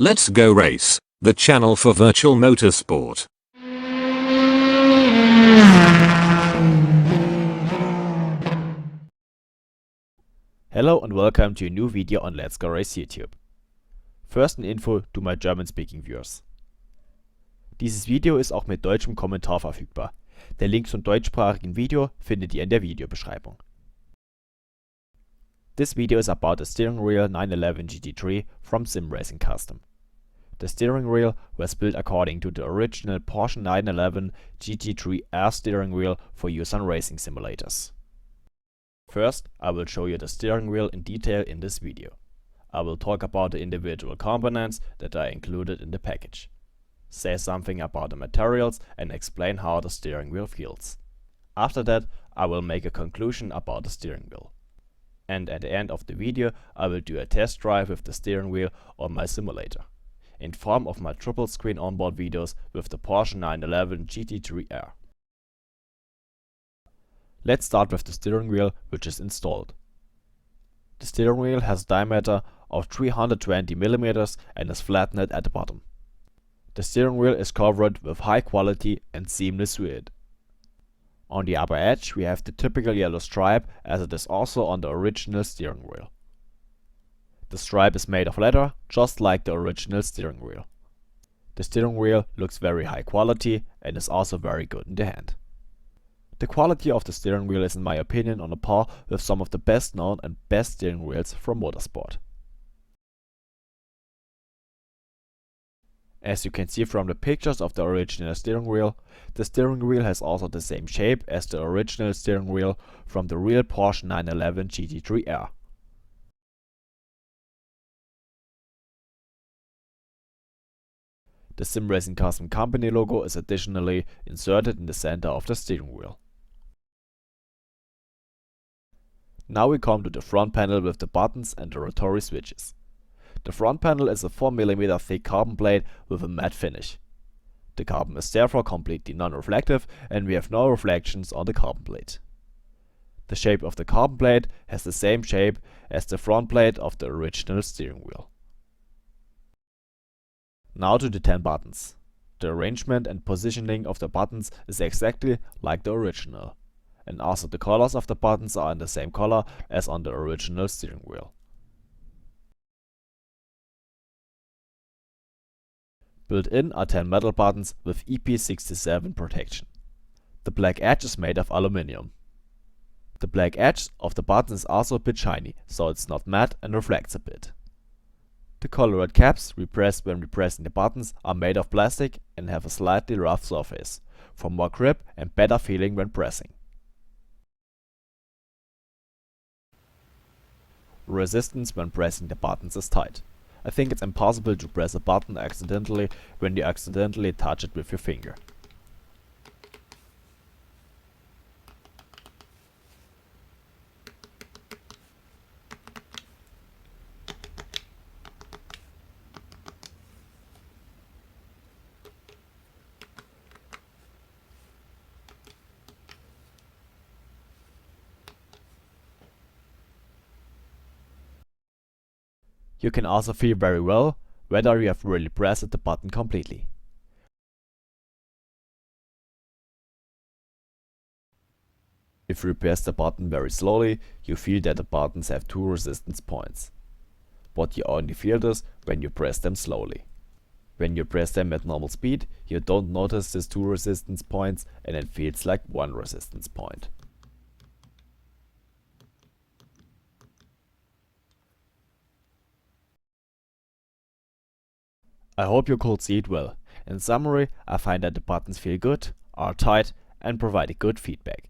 Let's Go Race, the channel for virtual motorsport. Hello and welcome to a new video on Let's Go Race YouTube. First eine Info to my German-speaking viewers. Dieses Video ist auch mit deutschem Kommentar verfügbar. Der Link zum deutschsprachigen Video findet ihr in der Videobeschreibung. This video is about the steering wheel 911 GT3 from SIMRACING Custom. The steering wheel was built according to the original Porsche 911 GT3 R steering wheel for use on racing simulators. First, I will show you the steering wheel in detail in this video. I will talk about the individual components that are included in the package, say something about the materials and explain how the steering wheel feels. After that, I will make a conclusion about the steering wheel. And at the end of the video, I will do a test drive with the steering wheel on my simulator, in form of my triple screen onboard videos with the Porsche 911 GT3 R. Let's start with the steering wheel, which is installed. The steering wheel has a diameter of 320 mm and is flattened at the bottom. The steering wheel is covered with high quality and seamless wood. On the upper edge we have the typical yellow stripe, as it is also on the original steering wheel. The stripe is made of leather, just like the original steering wheel. The steering wheel looks very high quality and is also very good in the hand. The quality of the steering wheel is in my opinion on a par with some of the best known and best steering wheels from motorsport. As you can see from the pictures of the original steering wheel, the steering wheel has also the same shape as the original steering wheel from the real Porsche 911 GT3 R. The SIMRACING Custom company logo is additionally inserted in the center of the steering wheel. Now we come to the front panel with the buttons and the rotary switches. The front panel is a 4mm thick carbon plate with a matte finish. The carbon is therefore completely non-reflective and we have no reflections on the carbon plate. The shape of the carbon plate has the same shape as the front plate of the original steering wheel. Now to the 10 buttons. The arrangement and positioning of the buttons is exactly like the original, and also the colors of the buttons are in the same color as on the original steering wheel. Built in are 10 metal buttons with EP67 protection. The black edge is made of aluminium. The black edge of the button is also a bit shiny, so it's not matte and reflects a bit. The colored caps we press when pressing the buttons are made of plastic and have a slightly rough surface, for more grip and better feeling when pressing. Resistance when pressing the buttons is tight. I think it's impossible to press a button accidentally when you accidentally touch it with your finger. You can also feel very well whether you have really pressed the button completely. If you press the button very slowly, you feel that the buttons have 2 resistance points. But you only feel this when you press them slowly. When you press them at normal speed, you don't notice these 2 resistance points and it feels like 1 resistance point. I hope you could see it well. In summary, I find that the buttons feel good, are tight and provide a good feedback.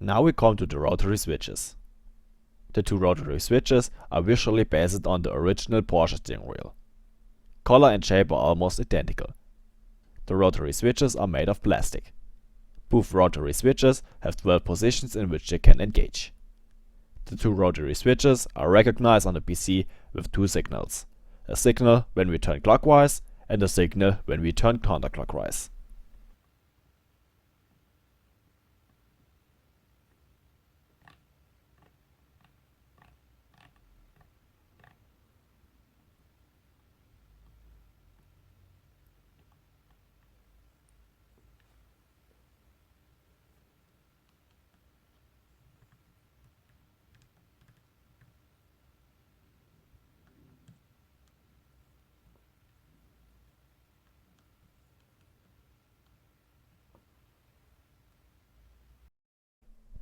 Now we come to the rotary switches. The 2 rotary switches are visually based on the original Porsche steering wheel. color and shape are almost identical. The rotary switches are made of plastic. Both rotary switches have 12 positions in which they can engage. The two rotary switches are recognized on the PC with two signals. A signal when we turn clockwise and a signal when we turn counterclockwise.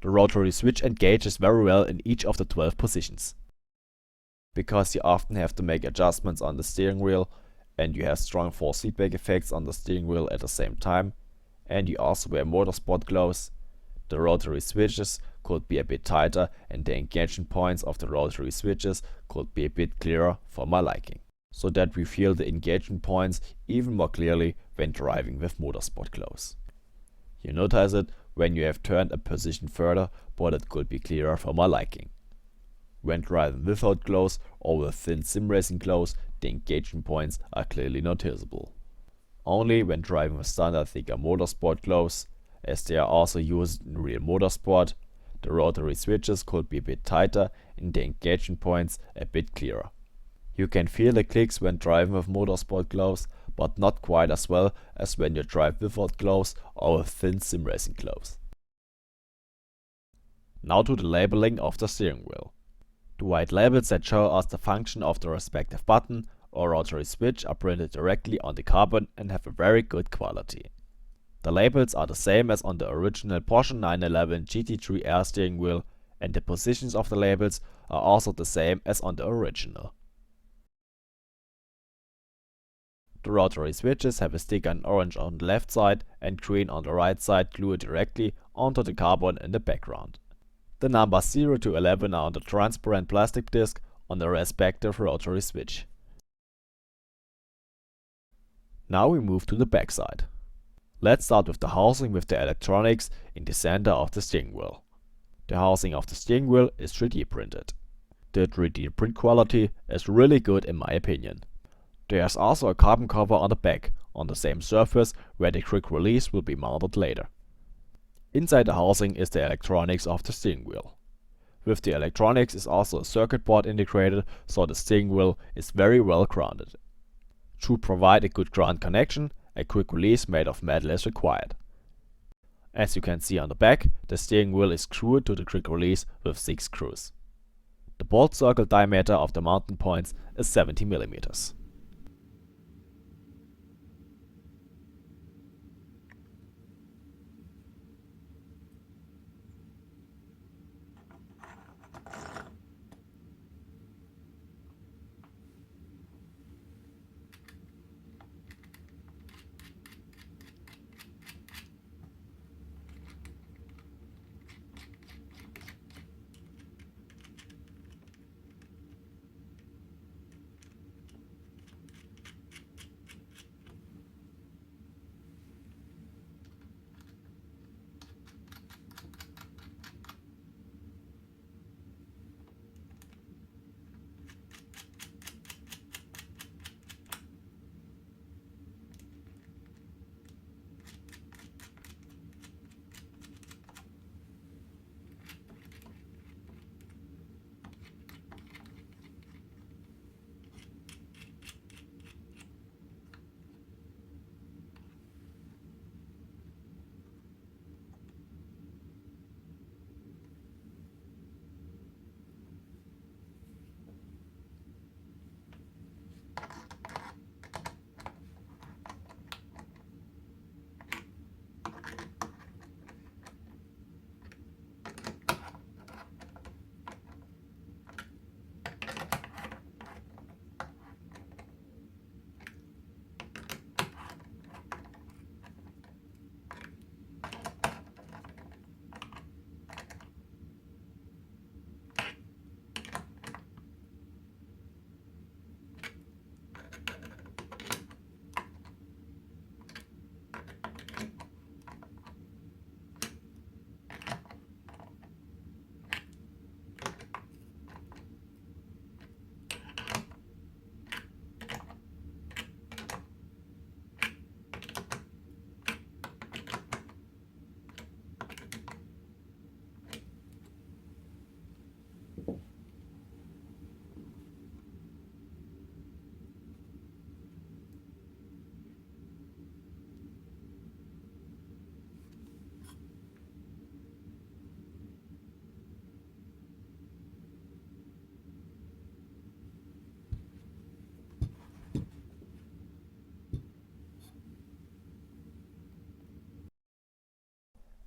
The rotary switch engages very well in each of the 12 positions. Because you often have to make adjustments on the steering wheel, and you have strong force feedback effects on the steering wheel at the same time, and you also wear motorsport gloves, the rotary switches could be a bit tighter and the engagement points of the rotary switches could be a bit clearer for my liking, so that we feel the engagement points even more clearly when driving with motorsport gloves. You notice it when you have turned a position further, but it could be clearer for my liking. When driving without gloves or with thin sim racing gloves, the engagement points are clearly noticeable. Only when driving with standard thicker motorsport gloves, as they are also used in real motorsport, the rotary switches could be a bit tighter and the engagement points a bit clearer. You can feel the clicks when driving with motorsport gloves, but not quite as well as when you drive without gloves or with thin sim racing gloves. Now to the labeling of the steering wheel. The white labels that show us the function of the respective button or rotary switch are printed directly on the carbon and have a very good quality. The labels are the same as on the original Porsche 911 GT3 R steering wheel, and the positions of the labels are also the same as on the original. The rotary switches have a sticker in orange on the left side and green on the right side glued directly onto the carbon in the background. The numbers 0 to 11 are on the transparent plastic disc on the respective rotary switch. Now we move to the backside. Let's start with the housing with the electronics in the center of the steering wheel. The housing of the steering wheel is 3D printed. The 3D print quality is really good in my opinion. There's also a carbon cover on the back, on the same surface where the quick release will be mounted later. Inside the housing is the electronics of the steering wheel. With the electronics is also a circuit board integrated, so the steering wheel is very well grounded. To provide a good ground connection, a quick release made of metal is required. As you can see on the back, the steering wheel is screwed to the quick release with 6 screws. The bolt circle diameter of the mounting points is 70 mm.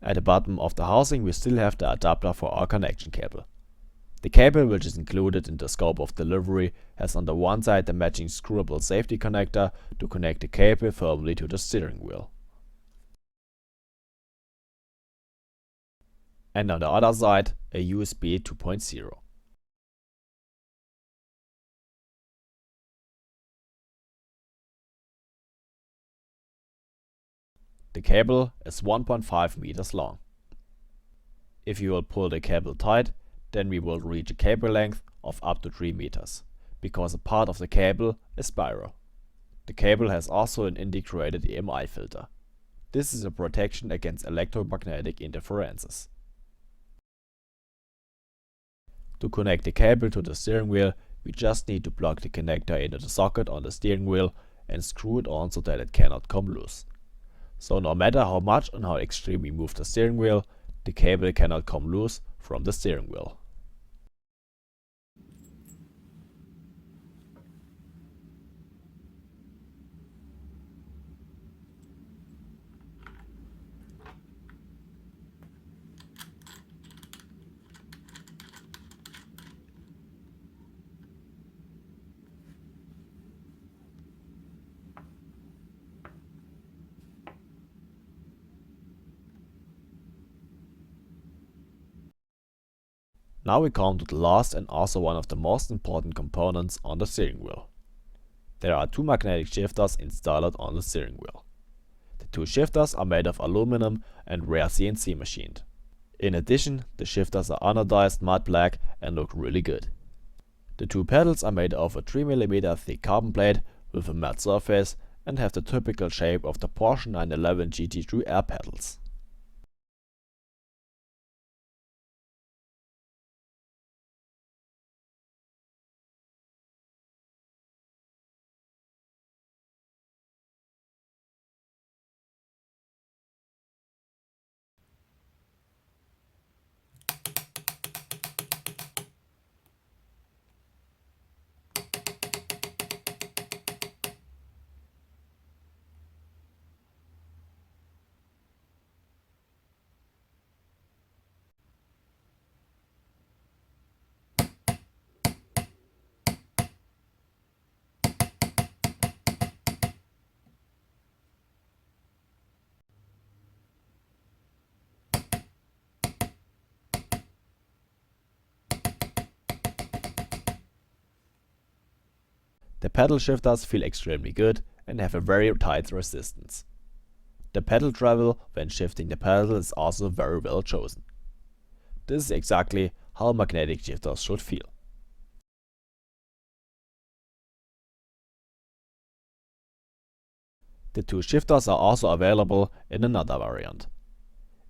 At the bottom of the housing we still have the adapter for our connection cable. The cable, which is included in the scope of delivery, has on the one side the matching screwable safety connector to connect the cable firmly to the steering wheel. And on the other side a USB 2.0. The cable is 1.5 meters long. If you will pull the cable tight, then we will reach a cable length of up to 3 meters, because a part of the cable is spiral. The cable has also an integrated EMI filter. This is a protection against electromagnetic interferences. To connect the cable to the steering wheel, we just need to plug the connector into the socket on the steering wheel and screw it on so that it cannot come loose. So no matter how much and how extreme we move the steering wheel, the cable cannot come loose from the steering wheel. Now we come to the last and also one of the most important components on the steering wheel. There are two magnetic shifters installed on the steering wheel. The two shifters are made of aluminum and were CNC machined. In addition, the shifters are anodized matte black and look really good. The two pedals are made of a 3mm thick carbon plate with a matte surface and have the typical shape of the Porsche 911 GT3 R pedals. The pedal shifters feel extremely good and have a very tight resistance. The pedal travel when shifting the pedal is also very well chosen. This is exactly how magnetic shifters should feel. The two shifters are also available in another variant.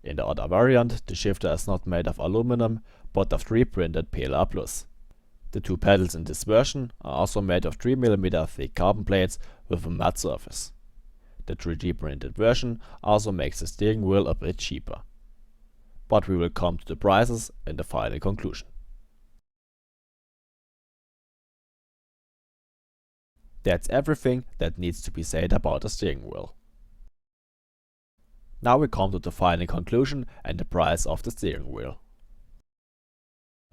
In the other variant, the shifter is not made of aluminum but of 3D printed PLA+. The two pedals in this version are also made of 3mm thick carbon plates with a matte surface. The 3D printed version also makes the steering wheel a bit cheaper. But we will come to the prices in the final conclusion. That's everything that needs to be said about the steering wheel. Now we come to the final conclusion and the price of the steering wheel.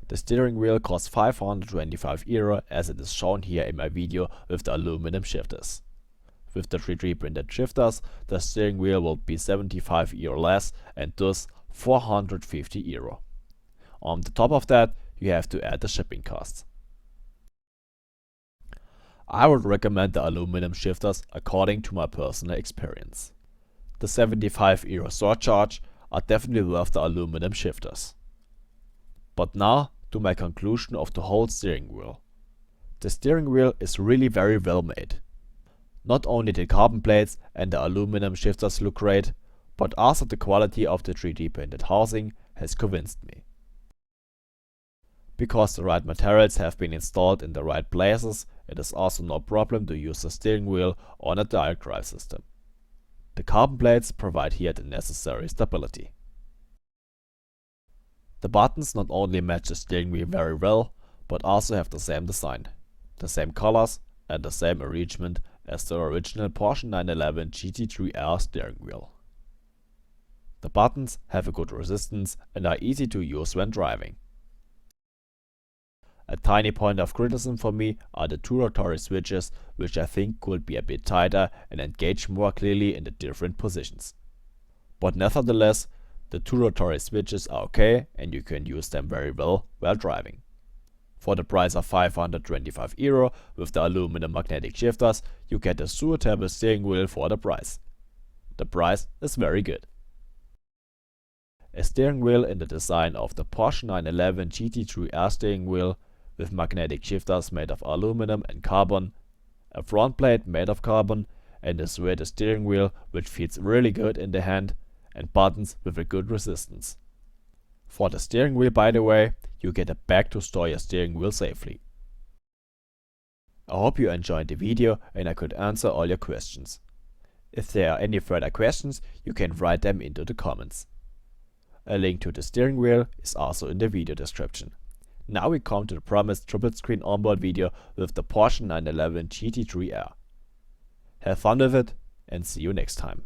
The steering wheel costs €525 as it is shown here in my video with the aluminum shifters. With the 3D printed shifters, the steering wheel will be €75 less and thus €450. On the top of that, you have to add the shipping costs. I would recommend the aluminum shifters according to my personal experience. The €75 surcharge are definitely worth the aluminum shifters. But now to my conclusion of the whole steering wheel. The steering wheel is really very well made. Not only the carbon plates and the aluminum shifters look great, but also the quality of the 3D printed housing has convinced me. Because the right materials have been installed in the right places, it is also no problem to use the steering wheel on a direct drive system. The carbon plates provide here the necessary stability. The buttons not only match the steering wheel very well, but also have the same design, the same colors and the same arrangement as the original Porsche 911 GT3 R steering wheel. The buttons have a good resistance and are easy to use when driving. A tiny point of criticism for me are the two rotary switches, which I think could be a bit tighter and engage more clearly in the different positions. But nevertheless, the two rotary switches are okay and you can use them very well while driving. For the price of €525 with the aluminum magnetic shifters, you get a suitable steering wheel for the price. The price is very good. A steering wheel in the design of the Porsche 911 GT3 R steering wheel with magnetic shifters made of aluminum and carbon, a front plate made of carbon, and a suede steering wheel which feels really good in the hand, and buttons with a good resistance. For the steering wheel, by the way, you get a bag to store your steering wheel safely. I hope you enjoyed the video and I could answer all your questions. If there are any further questions, you can write them into the comments. A link to the steering wheel is also in the video description. Now we come to the promised triple screen onboard video with the Porsche 911 GT3 R. Have fun with it and see you next time.